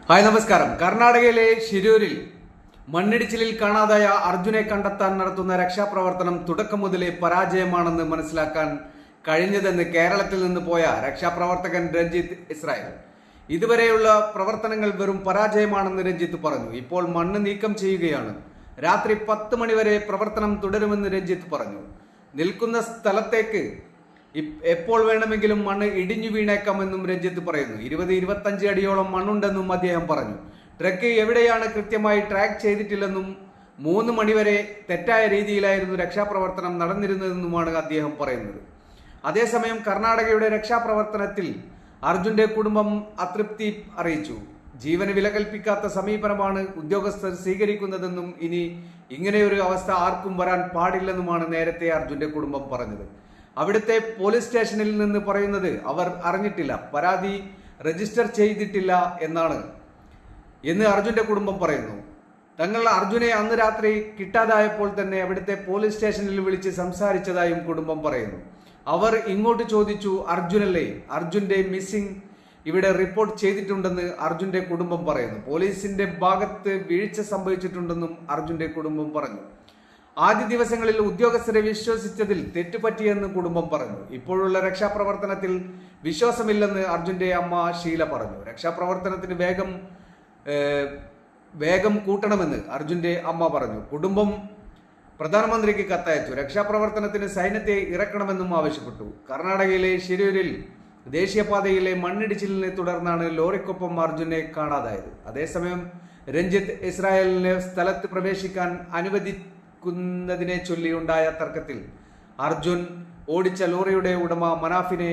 Hi നമസ്കാരം. കർണാടകയിലെ ഷിരൂരിൽ മണ്ണിടിച്ചിലിൽ കാണാതായ അർജുനെ കണ്ടെത്താൻ നടത്തുന്ന രക്ഷാപ്രവർത്തനം തുടക്കം മുതലേ പരാജയമാണെന്ന് മനസ്സിലാക്കാൻ കഴിഞ്ഞതെന്ന് കേരളത്തിൽ നിന്ന് പോയ രക്ഷാപ്രവർത്തകൻ രഞ്ജിത്ത് ഇസ്രായേൽ. ഇതുവരെയുള്ള പ്രവർത്തനങ്ങൾ വെറും പരാജയമാണെന്ന് രഞ്ജിത്ത് പറഞ്ഞു. ഇപ്പോൾ മണ്ണ് നീക്കം ചെയ്യുകയാണ്. രാത്രി 10 മണിവരെ പ്രവർത്തനം തുടരുമെന്ന് രഞ്ജിത്ത് പറഞ്ഞു. നിൽക്കുന്ന സ്ഥലത്തേക്ക് എപ്പോൾ വേണമെങ്കിലും മണ്ണ് ഇടിഞ്ഞു വീണേക്കാമെന്നും രഞ്ജിത്ത് പറയുന്നു. 20-25 അടിയോളം മണ്ണുണ്ടെന്നും അദ്ദേഹം പറഞ്ഞു. ട്രക്ക് എവിടെയാണ് കൃത്യമായി ട്രാക്ക് ചെയ്തിട്ടില്ലെന്നും 3 മണിവരെ തെറ്റായ രീതിയിലായിരുന്നു രക്ഷാപ്രവർത്തനം നടന്നിരുന്നതെന്നുമാണ് അദ്ദേഹം പറയുന്നത്. അതേസമയം കർണാടകയുടെ രക്ഷാപ്രവർത്തനത്തിൽ അർജുന്റെ കുടുംബം അതൃപ്തി അറിയിച്ചു. ജീവന് വില കൽപ്പിക്കാത്ത സമീപനമാണ് ഉദ്യോഗസ്ഥർ സ്വീകരിക്കുന്നതെന്നും ഇനി ഇങ്ങനെയൊരു അവസ്ഥ ആർക്കും വരാൻ പാടില്ലെന്നുമാണ് നേരത്തെ അർജുന്റെ കുടുംബം പറഞ്ഞത്. അവിടുത്തെ പോലീസ് സ്റ്റേഷനിൽ നിന്ന് പറയുന്നത് അവർ അറിഞ്ഞിട്ടില്ല, പരാതി രജിസ്റ്റർ ചെയ്തിട്ടില്ല എന്ന് അർജുന്റെ കുടുംബം പറയുന്നു. തങ്ങൾ അർജുനെ അന്ന് രാത്രി കിട്ടാതായപ്പോൾ തന്നെ അവിടുത്തെ പോലീസ് സ്റ്റേഷനിൽ വിളിച്ച് സംസാരിച്ചതായും കുടുംബം പറയുന്നു. അവർ ഇങ്ങോട്ട് ചോദിച്ചു, അർജുനല്ലേ, അർജുന്റെ മിസ്സിംഗ് ഇവിടെ റിപ്പോർട്ട് ചെയ്തിട്ടുണ്ടെന്ന് അർജുന്റെ കുടുംബം പറയുന്നു. പോലീസിന്റെ ഭാഗത്ത് വീഴ്ച സംഭവിച്ചിട്ടുണ്ടെന്നും അർജുന്റെ കുടുംബം പറഞ്ഞു. ആദ്യ ദിവസങ്ങളിൽ ഉദ്യോഗസ്ഥരെ വിശ്വസിച്ചതിൽ തെറ്റുപറ്റിയെന്ന് കുടുംബം പറഞ്ഞു. ഇപ്പോഴുള്ള രക്ഷാപ്രവർത്തനത്തിൽ വിശ്വാസമില്ലെന്ന് അർജുന്റെ അമ്മ ഷീല പറഞ്ഞു. രക്ഷാപ്രവർത്തനത്തിന് വേഗം കൂട്ടണമെന്ന് അർജുന്റെ അമ്മ പറഞ്ഞു. കുടുംബം പ്രധാനമന്ത്രിക്ക് കത്തയച്ചു. രക്ഷാപ്രവർത്തനത്തിന് സൈന്യത്തെ ഇറക്കണമെന്നും ആവശ്യപ്പെട്ടു. കർണാടകയിലെ ഷിരൂരിൽ ദേശീയപാതയിലെ മണ്ണിടിച്ചിലിനെ തുടർന്നാണ് ലോറിക്കൊപ്പം അർജുനെ കാണാതായത്. അതേസമയം രഞ്ജിത്ത് ഇസ്രായേലിനെ സ്ഥലത്ത് പ്രവേശിക്കാൻ അനുവദിക്കുന്നതിനെ ചൊല്ലിയുണ്ടായ തർക്കത്തിൽ അർജുൻ ഓടിച്ച ലോറിയുടെ ഉടമ മനാഫിനെ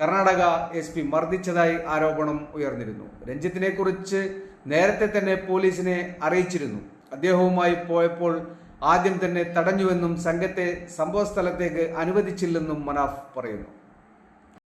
കർണാടക SP മർദ്ദിച്ചതായി ആരോപണം ഉയർന്നിരുന്നു. രഞ്ജിത്തിനെ കുറിച്ച് നേരത്തെ തന്നെ പോലീസിനെ അറിയിച്ചിരുന്നു. അദ്ദേഹവുമായി പോയപ്പോൾ ആദ്യം തന്നെ തടഞ്ഞുവെന്നും സംഘത്തെ സംഭവസ്ഥലത്തേക്ക് അനുവദിച്ചില്ലെന്നും മനാഫ് പറയുന്നു.